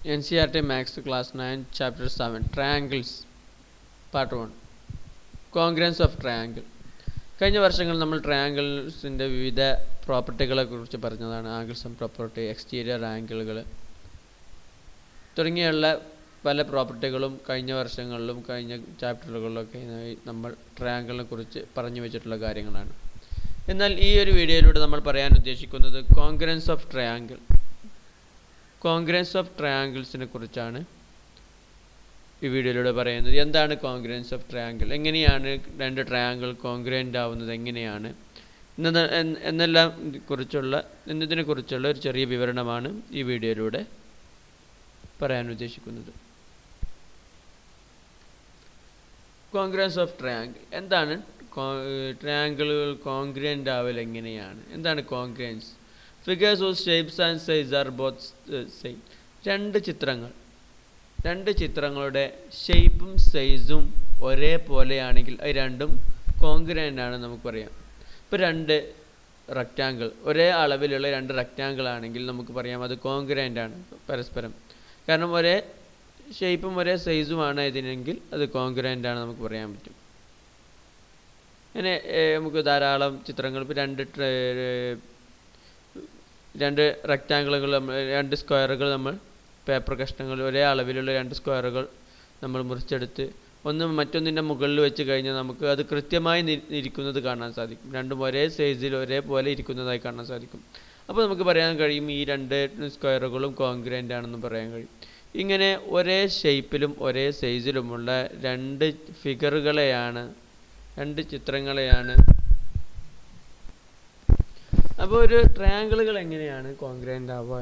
NCERT Maths Class 9 Chapter 7 Triangles Part 1 Congruence of Triangle. കഴിഞ്ഞ വർഷങ്ങളിൽ നമ്മൾ ട്രയാങ്കിൾസിൻ്റെ വിവിധ പ്രോപ്പർട്ടികളെ കുറിച്ച് പറഞ്ഞതാണ്. ആംഗിൾസം പ്രോപ്പർട്ടി, എക്സ്റ്റീരിയർ ആംഗിളുകൾ തുടങ്ങിയുള്ള പല പ്രോപ്പർട്ടികളും കഴിഞ്ഞ വർഷങ്ങളിലും കഴിഞ്ഞ ചാപ്റ്ററുകളിലൊക്കെ നമ്മൾ ട്രയാങ്കിളിനെ കുറിച്ച് പറഞ്ഞു വെച്ചിട്ടുള്ള കാര്യങ്ങളാണ്. എന്നാൽ ഈ ഒരു വീഡിയോയിലൂടെ നമ്മൾ പറയാൻ ഉദ്ദേശിക്കുന്നത് congruence of triangle. Congruence of ട്രയാങ്കിൾസിനെ കുറിച്ചാണ് ഈ വീഡിയോയിലൂടെ പറയുന്നത്. എന്താണ് കോൺഗ്രൻസ് ഓഫ് ട്രയാങ്കിൾ, എങ്ങനെയാണ് രണ്ട് ട്രയാങ്കിൾ കോൺഗ്രൻ്റ് ആവുന്നത്, എങ്ങനെയാണ് എന്നതിനെ കുറിച്ചുള്ള ഒരു ചെറിയ വിവരണമാണ് ഈ വീഡിയോയിലൂടെ പറയാൻ ഉദ്ദേശിക്കുന്നത്. കോൺഗ്രൻസ് ഓഫ് ട്രയാങ്കിൾ എന്താണ്? ട്രയാങ്കിളുകൾ കോൺഗ്രൻ്റ് ആവൽ എങ്ങനെയാണ്? എന്താണ് congruence? Figures of shapes and size are both same. രണ്ട് ചിത്രങ്ങളുടെ ഷേപ്പും സൈസും ഒരേപോലെയാണെങ്കിൽ അത് രണ്ടും കോൺഗ്രൻ്റ് ആണ് നമുക്ക് പറയാം. ഇപ്പോൾ രണ്ട് റെക്റ്റാങ്കിൾ, ഒരേ അളവിലുള്ള രണ്ട് റെക്റ്റാങ്കിൾ ആണെങ്കിൽ നമുക്ക് പറയാം അത് കോൺഗ്രൻ്റ് ആണ് പരസ്പരം. കാരണം ഒരേ ഷേപ്പും ഒരേ സൈസുമാണ് ഇതിനെങ്കിൽ അത് കോൺഗ്രൻ്റ് ആണ് നമുക്ക് പറയാൻ പറ്റും. അങ്ങനെ നമുക്ക് ധാരാളം ചിത്രങ്ങൾ, ഇപ്പോൾ രണ്ട് റെക്റ്റാങ്കിളുകൾ, രണ്ട് സ്ക്വയറുകൾ, നമ്മൾ പേപ്പർ കഷ്ണങ്ങൾ, ഒരേ അളവിലുള്ള രണ്ട് സ്ക്വയറുകൾ നമ്മൾ മുറിച്ചെടുത്ത് ഒന്ന് മറ്റൊന്നിൻ്റെ മുകളിൽ വെച്ച് കഴിഞ്ഞാൽ നമുക്ക് അത് കൃത്യമായി ഇരിക്കുന്നത് കാണാൻ സാധിക്കും. രണ്ടും ഒരേ സൈസിൽ ഒരേപോലെ ഇരിക്കുന്നതായി കാണാൻ സാധിക്കും. അപ്പോൾ നമുക്ക് പറയാൻ കഴിയും ഈ രണ്ട് സ്ക്വയറുകളും കോൺഗ്രൻ്റ് ആണെന്ന് പറയാൻ കഴിയും. ഇങ്ങനെ ഒരേ ഷേപ്പിലും ഒരേ സൈസിലുമുള്ള രണ്ട് ചിത്രങ്ങളെയാണ്. അപ്പോൾ ഒരു ട്രയാങ്കിളുകൾ എങ്ങനെയാണ് കോൺഗ്രൻ്റ് ആവുക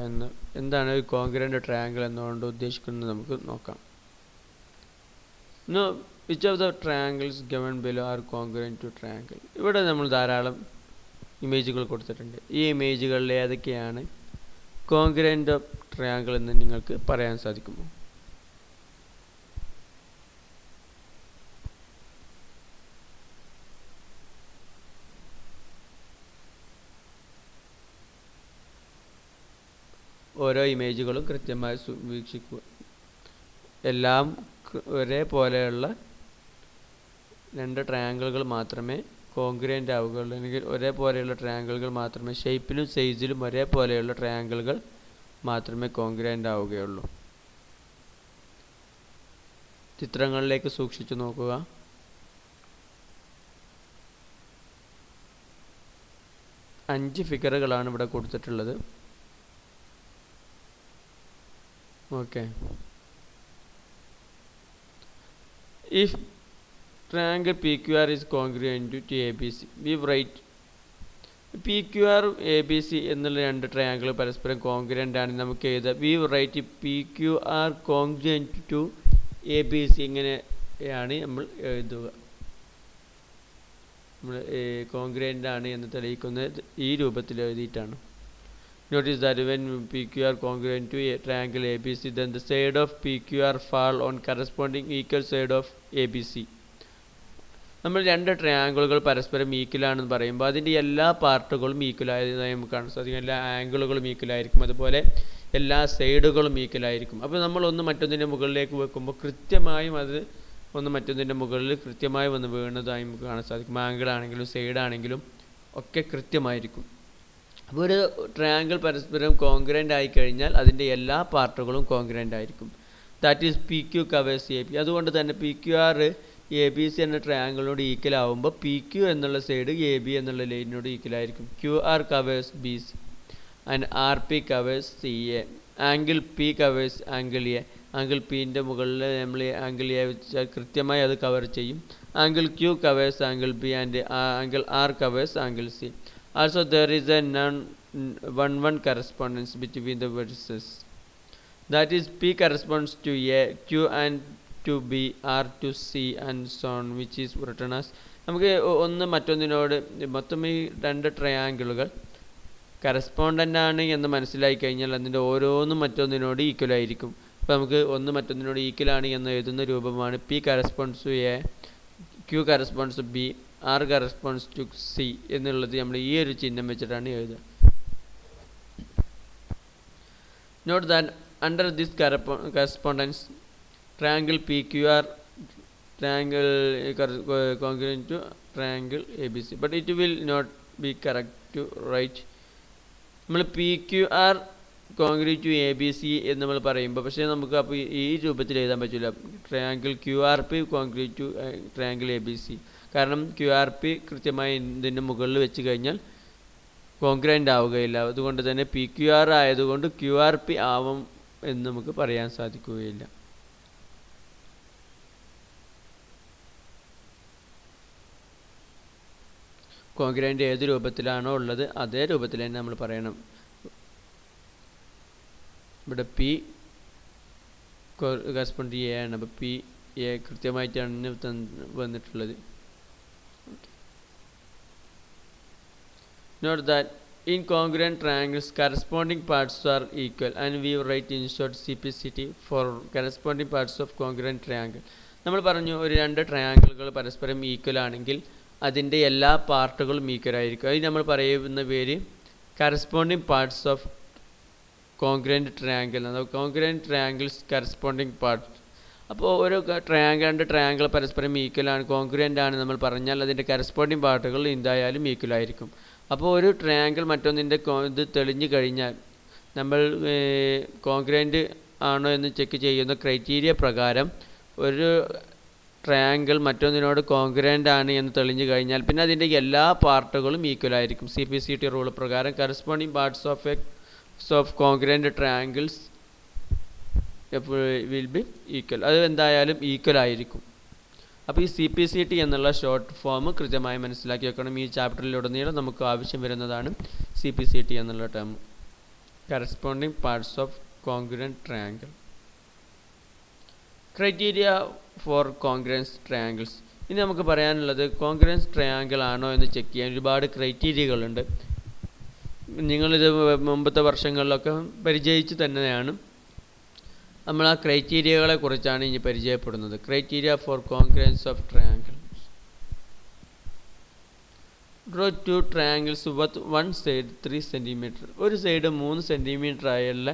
എന്താണ് ഒരു കോൺഗ്രൻ്റ് ട്രയാങ്കിൾ എന്നുകൊണ്ട് ഉദ്ദേശിക്കുന്നത് നമുക്ക് നോക്കാം. Which of the triangles given below are congruent to triangle. ഇവിടെ നമ്മൾ ധാരാളം ഇമേജുകൾ കൊടുത്തിട്ടുണ്ട്. ഈ ഇമേജുകളിൽ ഏതൊക്കെയാണ് കോൺഗ്രൻ്റ് ഓഫ് ട്രയാങ്കിൾ എന്ന് നിങ്ങൾക്ക് പറയാൻ സാധിക്കുമോ? ഓരോ ഇമേജുകളും കൃത്യമായി വീക്ഷിക്കുക. എല്ലാം ഒരേപോലെയുള്ള രണ്ട് ട്രയാങ്കിളുകൾ മാത്രമേ കോൺഗ്രൻ്റ് ആവുകയുള്ളൂ, അല്ലെങ്കിൽ ഒരേപോലെയുള്ള ട്രയാങ്കിളുകൾ മാത്രമേ, ഷേപ്പിലും സൈസിലും ഒരേപോലെയുള്ള ട്രയാങ്കിളുകൾ മാത്രമേ കോൺഗ്രൻ്റ് ആവുകയുള്ളൂ. ചിത്രങ്ങളിലേക്ക് സൂക്ഷിച്ചു നോക്കുക. അഞ്ച് ഫിഗറുകളാണ് ഇവിടെ കൊടുത്തിട്ടുള്ളത്. Okay. If triangle PQR is congruent to ABC, we write PQR ABC എന്നുള്ള രണ്ട് ട്രയാങ്കിൾ പരസ്പരം കോൺഗ്രൻ്റ് ആണ് നമുക്ക് എഴുതാം. we write PQR congruent to ABC. ഇങ്ങനെയാണ് നമ്മൾ എഴുതുക. നമ്മൾ കോൺഗ്രൻ്റ് ആണ് എന്ന് തെളിയിക്കുന്നത് ഈ രൂപത്തിൽ എഴുതിയിട്ടാണ്. Notice that when PQR congruent to a triangle ABC, then the side of PQR fall on corresponding equal side of ABC. നമ്മൾ രണ്ട് ട്രയാങ്കിളുകൾ പരസ്പരം ഈക്വലാണെന്ന് പറയുമ്പോൾ അതിൻ്റെ എല്ലാ പാർട്ടുകളും ഈക്വലായതായി നമുക്ക് കാണാൻ സാധിക്കും. എല്ലാ ആംഗിളുകളും ഈക്വലായിരിക്കും, അതുപോലെ എല്ലാ സൈഡുകളും ഈക്വലായിരിക്കും. അപ്പോൾ നമ്മൾ ഒന്ന് മറ്റൊന്നിൻ്റെ മുകളിലേക്ക് വെക്കുമ്പോൾ കൃത്യമായും അത് ഒന്ന് മറ്റൊന്നിൻ്റെ മുകളിൽ കൃത്യമായി വന്ന് വീണതായി നമുക്ക് കാണാൻ സാധിക്കും. ആംഗിളാണെങ്കിലും സൈഡാണെങ്കിലും ഒക്കെ കൃത്യമായിരിക്കും. അപ്പോൾ ഒരു ട്രയാങ്കിൾ പരസ്പരം കോൺഗ്രൻ്റ് ആയിക്കഴിഞ്ഞാൽ അതിൻ്റെ എല്ലാ പാർട്ടുകളും കോൺഗ്രൻ്റ് ആയിരിക്കും. That is P Q covers A B. അതുകൊണ്ട് തന്നെ P Q R A B C എന്ന ട്രയാങ്കിളിനോട് ഈക്വൽ ആവുമ്പോൾ പി ക്യു എന്നുള്ള സൈഡ് എ ബി എന്നുള്ള ലൈനിനോട് ഈക്വൽ ആയിരിക്കും. Q R covers B C and R P covers C A. Angle P covers angle A. Angle പിൻ്റെ മുകളിൽ നമ്മൾ ആംഗിൾ എ വെച്ചാൽ കൃത്യമായി അത് കവർ ചെയ്യും. Angle Q covers angle B and angle R covers angle C. Also there is a one correspondence between the vertices. That is P corresponds to A, Q and to B, R to C and so on, which is written as. നമുക്ക് ഒന്ന് മറ്റൊന്നിനോട് മൊത്തം ഈ രണ്ട് ട്രയാങ്കിളുകൾ correspondent ആണ് എന്ന് മനസ്സിലായി കഴിഞ്ഞാൽ അതിൻ്റെ ഓരോന്നും മറ്റൊന്നിനോട് ഈക്വൽ ആയിരിക്കും. അപ്പോൾ നമുക്ക് ഒന്ന് മറ്റൊന്നിനോട് ഈക്വൽ ആണ് എന്ന് എഴുതുന്ന രൂപമാണ് P corresponds to A, Q corresponds to B, R corresponds to C എന്നുള്ളത് നമ്മൾ ഈ ഒരു ചിഹ്നം വെച്ചിട്ടാണ് എഴുതുക. Note that under this correspondence, triangle PQR triangle congruent to triangle ABC, but it will not be correct to write. നമ്മൾ PQR concrete to ABC എന്ന് നമ്മൾ പറയുമ്പോൾ, പക്ഷേ നമുക്ക് അപ്പോൾ ഈ രൂപത്തിൽ എഴുതാൻ പറ്റില്ല, triangle QRP congruent to triangle ABC. കാരണം QRP കൃത്യമായി ഇതിൻ്റെ മുകളിൽ വെച്ച് കഴിഞ്ഞാൽ കോൺഗ്രൻ്റ് ആവുകയില്ല. അതുകൊണ്ട് തന്നെ PQR ആയതുകൊണ്ട് QRP ആവും എന്ന് നമുക്ക് പറയാൻ സാധിക്കുകയില്ല. കോൺഗ്രൻ്റ് ഏത് രൂപത്തിലാണോ ഉള്ളത് അതേ രൂപത്തിൽ തന്നെ നമ്മൾ പറയണം. ഇവിടെ P കറസ്പോണ്ട് A ആണ്, അപ്പോൾ PA കൃത്യമായിട്ടാണ് വന്നിട്ടുള്ളത്. Note that incongruent triangles corresponding parts are equal and we write in short CPCT for corresponding parts of congruent triangle. നമ്മൾ പറഞ്ഞു ഒരു രണ്ട് ട്രയാങ്കിളുകൾ പരസ്പരം ഈക്വൽ ആണെങ്കിൽ അതിൻ്റെ എല്ലാ പാർട്ടുകളും ഈക്വൽ ആയിരിക്കും. അത് നമ്മൾ പറയുന്ന പേര് corresponding parts of congruent triangle, അഥവാ കോൺഗ്രൻ്റ് ട്രയാങ്കിൾസ് കറസ്പോണ്ടിങ് പാർട്സ്. അപ്പോൾ ഒരു രണ്ട് ട്രയാങ്കിൾ പരസ്പരം ഈക്വൽ ആണ്, കോൺഗ്രൻ്റ് ആണ് നമ്മൾ പറഞ്ഞാൽ അതിൻ്റെ കറസ്പോണ്ടിങ് പാർട്ടുകൾ എന്തായാലും ഈക്വൽ ആയിരിക്കും. അപ്പോൾ ഒരു ട്രയാങ്കിൾ മറ്റൊന്നിൻ്റെ ഇത് തെളിഞ്ഞു കഴിഞ്ഞാൽ നമ്മൾ കോൺഗ്രൻ്റ് ആണോ എന്ന് ചെക്ക് ചെയ്യുന്ന ക്രൈറ്റീരിയ പ്രകാരം ഒരു ട്രയാങ്കിൾ മറ്റൊന്നിനോട് കോൺഗ്രൻ്റ് ആണ് എന്ന് തെളിഞ്ഞു കഴിഞ്ഞാൽ പിന്നെ അതിൻ്റെ എല്ലാ പാർട്ടുകളും ഈക്വൽ ആയിരിക്കും. CPCT റൂൾ പ്രകാരം corresponding parts of congruent triangles will be equal, അത് എന്തായാലും ഈക്വൽ ആയിരിക്കും. അപ്പോൾ ഈ CPCT എന്നുള്ള ഷോർട്ട് ഫോം കൃത്യമായി മനസ്സിലാക്കി വെക്കണം. ഈ ചാപ്റ്ററിലുടനീളം നമുക്ക് ആവശ്യം വരുന്നതാണ് CPCT എന്നുള്ള term, corresponding parts of congruent triangle. Criteria four congruence triangles. ഇനി നമുക്ക് പറയാനുള്ളത് കോൺഗ്രൻസ് ട്രയാങ്കിൾ ആണോ എന്ന് ചെക്ക് ചെയ്യാൻ ഒരുപാട് ക്രൈറ്റീരിയകളുണ്ട്. നിങ്ങളിത് മുമ്പത്തെ വർഷങ്ങളിലൊക്കെ പരിചയിച്ച് തന്നെയാണ്. നമ്മൾ ആ ക്രൈറ്റീരിയകളെ കുറിച്ചാണ് ഇനി പരിചയപ്പെടുന്നത്. Criteria four congruence of triangle. Draw two triangles with one side 3 centimetre. ഒരു സൈഡ് 3 സെൻറ്റിമീറ്റർ ആയുള്ള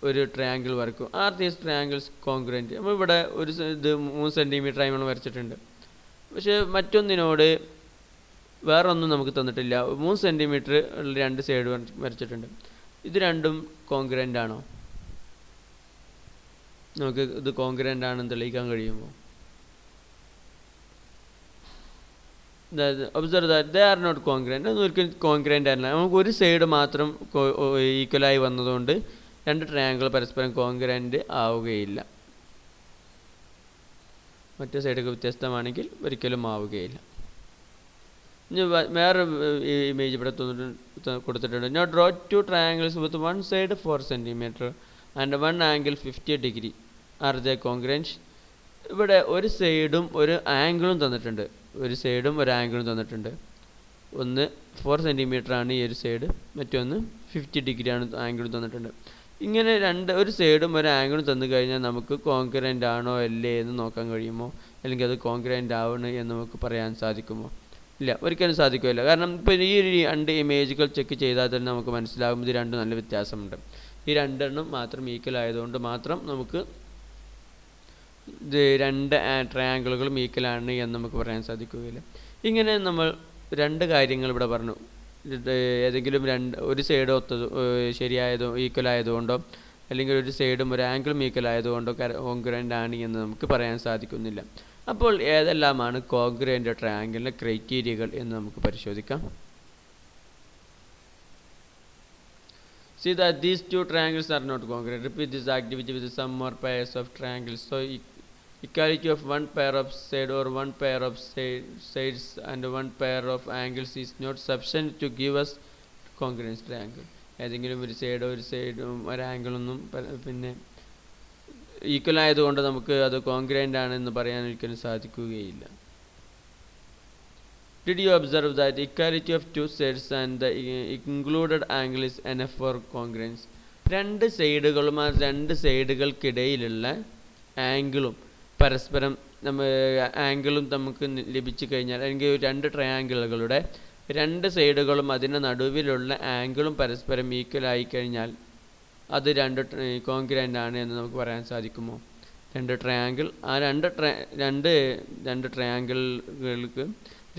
ഒരു ട്രയാങ്കിൾ വരക്കും. Are these triangles congruent? നമ്മൾ ഇവിടെ ഒരു ഇത് 3 സെൻറ്റിമീറ്റർ ആയി നമ്മൾ വരച്ചിട്ടുണ്ട്. പക്ഷേ മറ്റൊന്നിനോട് വേറെ ഒന്നും നമുക്ക് തന്നിട്ടില്ല. 3 സെൻറ്റിമീറ്റർ ഉള്ള രണ്ട് സൈഡ് വരച്ചിട്ടുണ്ട്. ഇത് രണ്ടും കോൺഗ്രൻ്റ് ആണോ? നമുക്ക് ഇത് കോൺഗ്രൻ്റ് ആണെന്ന് തെളിയിക്കാൻ കഴിയുമോ? Observe that they are not congruent. അതൊന്നും ഒരിക്കലും കോൺഗ്രൻ്റ് അല്ല. നമുക്ക് ഒരു സൈഡ് മാത്രം ഈക്വലായി വന്നതുകൊണ്ട് രണ്ട് ട്രയാങ്കിൾ പരസ്പരം കോൺഗ്രൻ്റ് ആവുകയില്ല. മറ്റേ സൈഡൊക്കെ വ്യത്യസ്തമാണെങ്കിൽ ഒരിക്കലും ആവുകയില്ല. ഇനി വേറെ ഇമേജ് ഇവിടെ കൊടുത്തിട്ടുണ്ട്. Now draw two triangles with one side 4 centimetre and one angle 50 degree. Are they congruent? ഇവിടെ ഒരു സൈഡും ഒരു ആംഗിളും തന്നിട്ടുണ്ട്. ഒരു സൈഡും ഒരു ആംഗിളും തന്നിട്ടുണ്ട്. ഒന്ന് 4 സെൻറ്റിമീറ്റർ ആണ് ഈ ഒരു സൈഡ്, മറ്റൊന്ന് 50 ഡിഗ്രി ആണ് ആംഗിളും തന്നിട്ടുണ്ട്. ഇങ്ങനെ ഒരു സൈഡും ഒരു ആംഗിളും തന്നു കഴിഞ്ഞാൽ നമുക്ക് കോൺഗ്രൻ്റ് ആണോ അല്ലേ എന്ന് നോക്കാൻ കഴിയുമോ? അല്ലെങ്കിൽ അത് കോൺഗ്രൻ്റ് ആവണം എന്ന് നമുക്ക് പറയാൻ സാധിക്കുമോ? ഇല്ല, ഒരിക്കലും സാധിക്കില്ല. കാരണം ഇപ്പോൾ ഈ രണ്ട് ഇമേജുകൾ ചെക്ക് ചെയ്താൽ തന്നെ നമുക്ക് മനസ്സിലാകും ഇത് രണ്ടും നല്ല വ്യത്യാസമുണ്ട്. ഈ രണ്ടെണ്ണം മാത്രം ഈക്വൽ ആയതുകൊണ്ട് മാത്രം നമുക്ക് ഇത് രണ്ട് ട്രയാങ്കിളുകളും ഈക്വലാണ് എന്ന് നമുക്ക് പറയാൻ സാധിക്കുകയില്ല. ഇങ്ങനെ നമ്മൾ രണ്ട് കാര്യങ്ങൾ ഇവിടെ പറഞ്ഞു. ഏതെങ്കിലും ഒരു സൈഡ് ശരിയായതോ ഈക്വൽ ആയതുകൊണ്ടോ അല്ലെങ്കിൽ ഒരു സൈഡും ഒരു ആംഗിളും ഈക്വൽ ആയതുകൊണ്ടോ കോൺഗ്രൻ്റ് ആണ് എന്ന് നമുക്ക് പറയാൻ സാധിക്കുന്നില്ല. അപ്പോൾ ഏതെല്ലാമാണ് കോൺഗ്രൻ്റ് ട്രയാങ്കിളിൻ്റെ ക്രൈറ്റീരിയകൾ എന്ന് നമുക്ക് പരിശോധിക്കാം. See that these two triangles are not congruent. Repeat this activity with some more pairs of triangles. So equality of one pair of side or one pair of sides and one pair of angles is not sufficient to give us congruent triangle. ഏതെങ്കിലും ഒരു സൈഡും ഒരു ആംഗിളൊന്നും പിന്നെ equal ആയതുകൊണ്ട് നമുക്ക് അത് congruent ആണെന്ന് പറയാൻ ഒരിക്കലും സാധിക്കുകയില്ല. Did you observe that equality of two sides and the included angle is enough for congruence? രണ്ട് സൈഡുകളും ആ രണ്ട് സൈഡുകൾക്കിടയിലുള്ള ആംഗിളും പരസ്പരം ആംഗിളും നമുക്ക് ലഭിച്ചു കഴിഞ്ഞാൽ, അല്ലെങ്കിൽ രണ്ട് ട്രയാങ്കിളുകളുടെ രണ്ട് സൈഡുകളും അതിന് നടുവിലുള്ള ആംഗിളും പരസ്പരം ഈക്വൽ ആയി കഴിഞ്ഞാൽ അത് കോൺഗ്രുവൻ്റ് ആണ് എന്ന് നമുക്ക് പറയാൻ സാധിക്കുമോ? രണ്ട് ട്രയാങ്കിൾ, ആ രണ്ട് ട്രയാങ്കിളുകൾക്ക്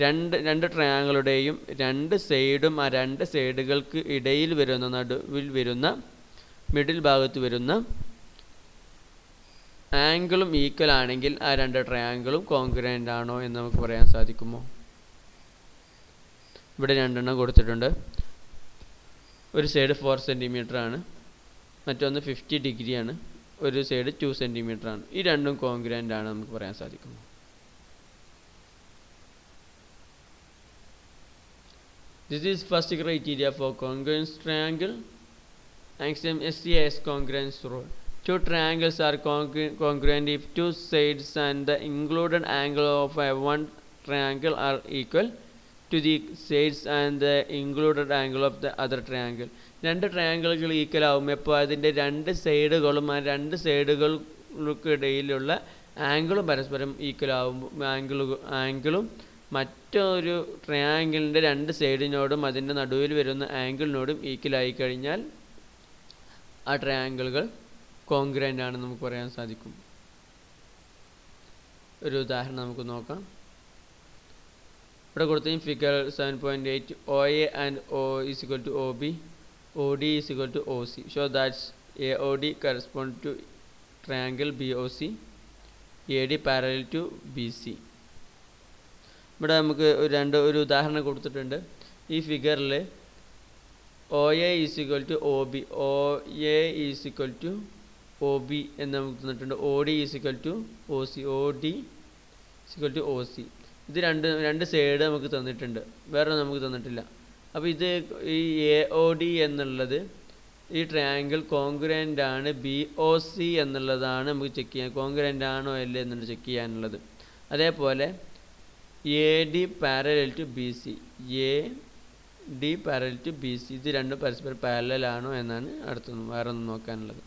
രണ്ട് ട്രയാങ്കിളുടെയും രണ്ട് സൈഡും ആ രണ്ട് സൈഡുകൾക്ക് ഇടയിൽ വരുന്ന നടുവിൽ വരുന്ന മിഡിൽ ഭാഗത്ത് വരുന്ന ആംഗിളും ഈക്വൽ ആണെങ്കിൽ ആ രണ്ട് ട്രയാങ്കിളും കോൺഗ്രുവൻ്റ് ആണോ എന്ന് നമുക്ക് പറയാൻ സാധിക്കുമോ? ഇവിടെ രണ്ടെണ്ണം കൊടുത്തിട്ടുണ്ട്. ഒരു സൈഡ് 4 സെൻറ്റിമീറ്റർ ആണ്, മറ്റൊന്ന് 50 ഡിഗ്രി ആണ്, ഒരു സൈഡ് 2 സെൻറ്റിമീറ്റർ ആണ്. ഈ രണ്ടും കോൺഗ്രുവൻ്റ് ആണ് നമുക്ക് പറയാൻ സാധിക്കുമോ? This is first criteria for congruence triangle. Axiom SCAS congruence rule. Two triangles are congruent if two sides and the included angle of one triangle are equal to the sides and the included angle of the other triangle. രണ്ട് ട്രയാങ്കിളുകൾ equal ആകുമ്പോൾ എപ്പോൾ അതിൻ്റെ രണ്ട് സൈഡുകളും ആ രണ്ട് സൈഡുകൾക്കിടയിലുള്ള ആംഗിളും പരസ്പരം equal ആകുമ്പോൾ ആംഗിളും മറ്റൊരു ട്രയാങ്കിളിൻ്റെ രണ്ട് സൈഡിനോടും അതിൻ്റെ നടുവിൽ വരുന്ന ആംഗിളിനോടും ഈക്വൽ ആയി കഴിഞ്ഞാൽ ആ ട്രയാങ്കിളുകൾ കോൺഗ്രുവൻ്റ് ആണെന്ന് നമുക്ക് പറയാൻ സാധിക്കും. ഒരു ഉദാഹരണം നമുക്ക് നോക്കാം. ഇവിടെ കൊടുത്ത figure 7.8 OA and O is equal to OB, OD is equal to OC. Show that AOD correspond to triangle BOC, AD parallel to BC. ഇവിടെ നമുക്ക് ഒരു ഉദാഹരണം കൊടുത്തിട്ടുണ്ട്. ഈ ഫിഗറിൽ OA is equal to OB, OA is equal to OB എന്ന് നമുക്ക് തന്നിട്ടുണ്ട്. OD is equal to OC, OD is equal to OC. ഇത് രണ്ട് സൈഡ് നമുക്ക് തന്നിട്ടുണ്ട്, വേറെ നമുക്ക് തന്നിട്ടില്ല. അപ്പോൾ ഇത് ഈ AOD എന്നുള്ളത് ഈ ട്രയാങ്കിൾ കോൺഗ്രുവൻ്റ് ആണ് BOC എന്നുള്ളതാണ് നമുക്ക് ചെക്ക് ചെയ്യാൻ, കോൺഗ്രുവൻ്റ് ആണോ അല്ലേ എന്നുള്ളത് ചെക്ക് ചെയ്യാനുള്ളത്. അതേപോലെ AD parallel to BC, AD parallel to BC, ഇത് രണ്ടും പരസ്പരം പാരലൽ ആണോ എന്നാണ് വേറെ ഒന്നും നോക്കാനുള്ളത്.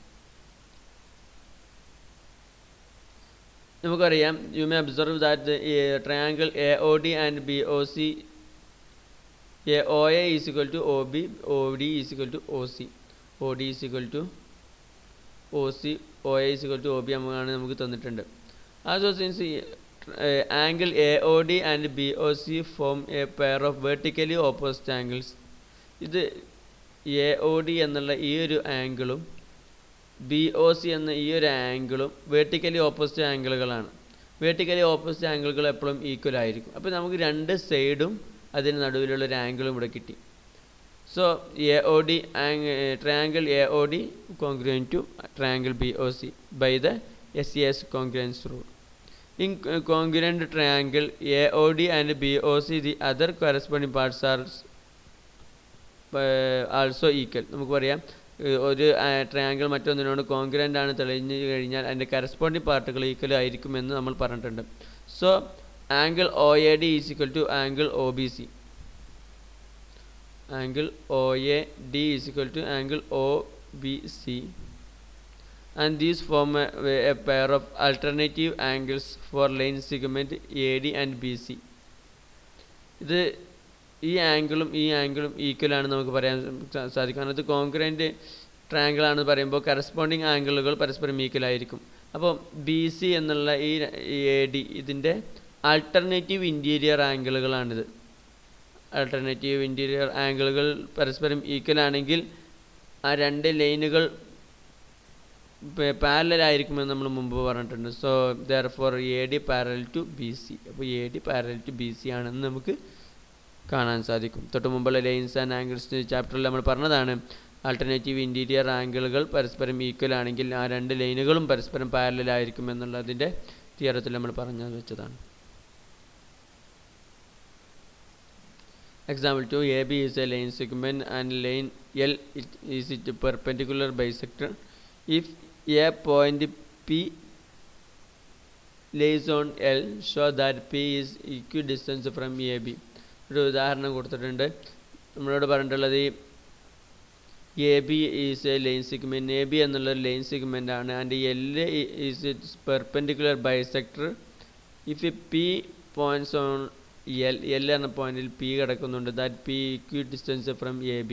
നമുക്കറിയാം, you may observe that triangle AOD and BOC, OA is equal to OB, OD is equal to OC, OD is equal to OC, OA is equal to OB നമുക്ക് തന്നിട്ടുണ്ട്. Also since angle AOD and BOC form a pair of vertically opposite angles, ഇത് AOD എന്നുള്ള ഈ ഒരു ആംഗിളും BOC എന്ന ഈ ഒരു ആംഗിളും വേർട്ടിക്കലി ഓപ്പോസിറ്റ് ആംഗിളുകളാണ്. വേർട്ടിക്കലി ഓപ്പോസിറ്റ് ആംഗിളുകൾ എപ്പോഴും ഈക്വൽ ആയിരിക്കും. അപ്പോൾ നമുക്ക് രണ്ട് സൈഡും അതിന് നടുവിലുള്ള ഒരു ആംഗിളും ഇവിടെ കിട്ടി. So AOD triangle AOD congruent to triangle BOC by the SCAS congruence rule. In congruent triangle AOD and BOC, the other corresponding parts are also equal. നമുക്ക് പറയാം, ഒരു ട്രയാങ്കിൾ മറ്റൊന്നിനോട് കോൺഗ്രുവൻ്റ് ആണ് തെളിഞ്ഞു കഴിഞ്ഞാൽ അതിൻ്റെ കറസ്പോണ്ടിങ് പാർട്ടുകൾ ഈക്വൽ ആയിരിക്കുമെന്ന് നമ്മൾ പറഞ്ഞിട്ടുണ്ട്. So angle OAD is equal to angle OBC, angle OAD is equal to angle OBC, and these form a pair of alternative angles for line segment AD and BC. ഇത് ഈ ആംഗിളും equal ആണെന്ന് നമുക്ക് പറയാൻ സാധിക്കും. ഇത് കോൺഗ്രുവൻ്റ് ട്രയാങ്കിൾ ആണെന്ന് പറയുമ്പോൾ കറസ്പോണ്ടിങ് ആംഗിളുകൾ പരസ്പരം ഈക്വൽ ആയിരിക്കും. അപ്പോൾ BC എന്നുള്ള ഈ AD ഇതിൻ്റെ ആൾട്ടർനേറ്റീവ് ഇൻറ്റീരിയർ ആംഗിളുകളാണിത്. ആൾട്ടർനേറ്റീവ് ഇൻറ്റീരിയർ ആംഗിളുകൾ പരസ്പരം ഈക്വൽ ആണെങ്കിൽ ആ രണ്ട് ലൈനുകൾ പാരലൽ ആയിരിക്കുമെന്ന് നമ്മൾ മുമ്പ് പറഞ്ഞിട്ടുണ്ട്. So therefore AD parallel to BC. അപ്പോൾ AD പാരലൽ ടു BC ആണെന്ന് നമുക്ക് കാണാൻ സാധിക്കും. തൊട്ട് മുമ്പുള്ള ലൈൻസ് ആൻഡ് ആംഗിൾസ് ചാപ്റ്ററിൽ നമ്മൾ പറഞ്ഞതാണ്, ആൾട്ടർനേറ്റീവ് ഇൻറ്റീരിയർ ആംഗിളുകൾ പരസ്പരം ഈക്വൽ ആണെങ്കിൽ ആ രണ്ട് ലൈനുകളും പരസ്പരം പാരലൽ ആയിരിക്കും എന്നുള്ളതിൻ്റെ തിയറത്തിൽ നമ്മൾ പറഞ്ഞു വെച്ചതാണ്. Example 2, AB is a line segment and line L is its perpendicular bisector. If a point P lays on L, show that P is equidistant from AB. ഒരു ഉദാഹരണം കൊടുത്തിട്ടുണ്ട്. നമ്മളോട് പറഞ്ഞിട്ടുള്ളത് AB is a line segment, AB എന്നുള്ളൊരു line segment ആണ്. And L is its perpendicular bisector. If P points on L എന്ന പോയിന്റിൽ P കിടക്കുന്നുണ്ട്, that P equidistant from AB.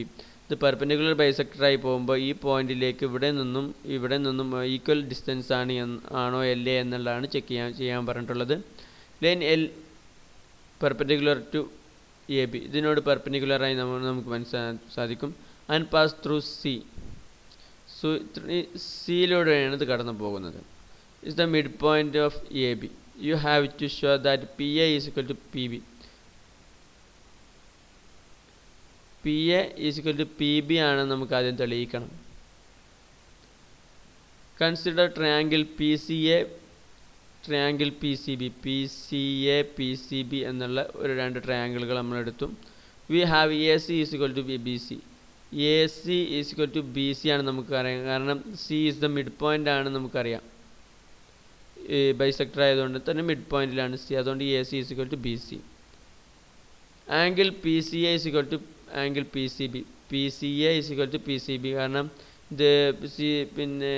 ഇത് പെർപെൻഡിക്കുലർ ബൈസെക്ടറായി പോകുമ്പോൾ ഈ പോയിന്റിലേക്ക് ഇവിടെ നിന്നും ഈക്വൽ ഡിസ്റ്റൻസ് ആണോ അല്ലേ എന്നുള്ളതാണ് ചെയ്യാൻ പറഞ്ഞിട്ടുള്ളത്. Line L perpendicular to A B, ഇതിനോട് പെർപെൻഡിക്കുലറായി നമുക്ക് മനസ്സിലാക്കാൻ സാധിക്കും. ആൻഡ് പാസ് ത്രൂ സി, സിയിലൂടെയാണ് ഇത് കടന്നു പോകുന്നത്. Is the midpoint of A B. You have to show that P A is equal to P B. P A is equal to P B ആണ് നമുക്ക് ആദ്യം തെളിയിക്കണം. Consider triangle P C A, triangle P C B. P C A P C B എന്നുള്ള രണ്ട് ട്രയാങ്കിളുകൾ നമ്മളെടുത്തു. We have A C is equal to B C. A C is equal to B C ആണ് നമുക്കറിയാം, കാരണം C is the mid point ആണ് നമുക്കറിയാം. Bisector ആയതുകൊണ്ട് തന്നെ മിഡ് പോയിന്റിലാണ് സി, അതുകൊണ്ട് A C is equal to B C. Angle P C A is equal to angle P C B. P C A is equal to P C B, കാരണം ഇത് പിന്നെ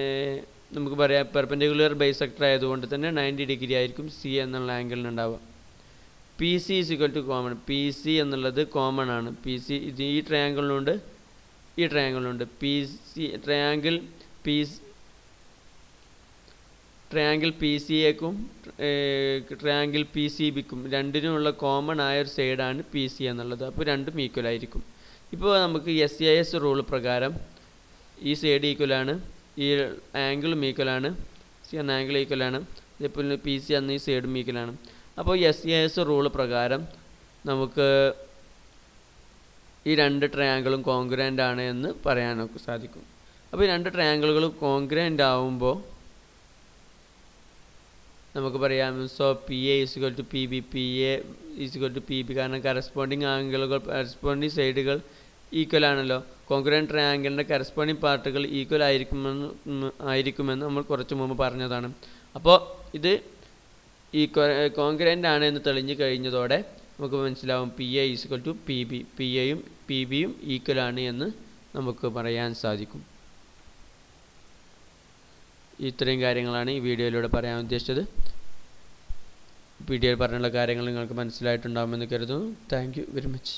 നമുക്ക് പറയാം പെർപെൻഡിക്കുലർ ബൈസെക്ടർ ആയതുകൊണ്ട് തന്നെ 90 degree ആയിരിക്കും C എന്നുള്ള ആംഗിളിനുണ്ടാവുക. P C is equal to common. P C എന്നുള്ളത് കോമൺ ആണ്. പി സി ഇത് ഈ ട്രയാങ്കിളിനുണ്ട് ഈ ട്രയാങ്കിളിനുണ്ട്. P C triangle P C എക്കും ട്രയാങ്കിൾ പി സി ബിക്കും രണ്ടിനുമുള്ള കോമൺ ആയ ഒരു സൈഡാണ് പി സി എന്നുള്ളത്. അപ്പോൾ രണ്ടും ഈക്വൽ ആയിരിക്കും. ഇപ്പോൾ നമുക്ക് എസ് എ എസ് റൂൾ പ്രകാരം ഈ സൈഡ് ഈക്വലാണ്, ഈ ആംഗിളും ഈക്വലാണ്, സി എന്ന ആംഗിൾ ഈക്വലാണ്, ഇതേപോലെ പി സി എന്ന ഈ സൈഡും ഈക്വലാണ്. അപ്പോൾ എസ് എ എസ് റൂൾ പ്രകാരം നമുക്ക് ഈ രണ്ട് ട്രയാങ്കിളും കോൺഗ്രുവൻ്റ് ആണ് എന്ന് പറയാനൊക്കെ സാധിക്കും. അപ്പോൾ ഈ രണ്ട് ട്രയാങ്കിളുകളും കോൺഗ്രുവൻ്റ് ആവുമ്പോൾ നമുക്ക് പറയാം so P A is equal to P B, P A is equal to P B, കാരണം കറസ്പോണ്ടിങ് ആംഗിളുകൾ കറസ്പോണ്ടിങ് സൈഡുകൾ ഈക്വൽ ആണല്ലോ. കോൺഗ്രുവൻ്റ് ട്രയാങ്കിളിൻ്റെ കറസ്പോണ്ടിങ് പാർട്ടുകൾ ഈക്വൽ ആയിരിക്കുമെന്ന് നമ്മൾ കുറച്ച് മുമ്പ് പറഞ്ഞതാണ്. അപ്പോൾ ഇത് ഈ കോൺഗ്രുവൻ്റ് ആണ് എന്ന് തെളിഞ്ഞു കഴിഞ്ഞതോടെ നമുക്ക് മനസ്സിലാവും P A is equal to P B, P എയും പി ബിയും ഈക്വൽ ആണ് എന്ന് നമുക്ക് പറയാൻ സാധിക്കും. ഇത്രയും കാര്യങ്ങളാണ് ഈ വീഡിയോയിലൂടെ പറയാൻ ഉദ്ദേശിച്ചത്. വീഡിയോയിൽ പറഞ്ഞുള്ള കാര്യങ്ങൾ നിങ്ങൾക്ക് മനസ്സിലായിട്ടുണ്ടാകുമെന്ന് കരുതുന്നു. Thank you very much.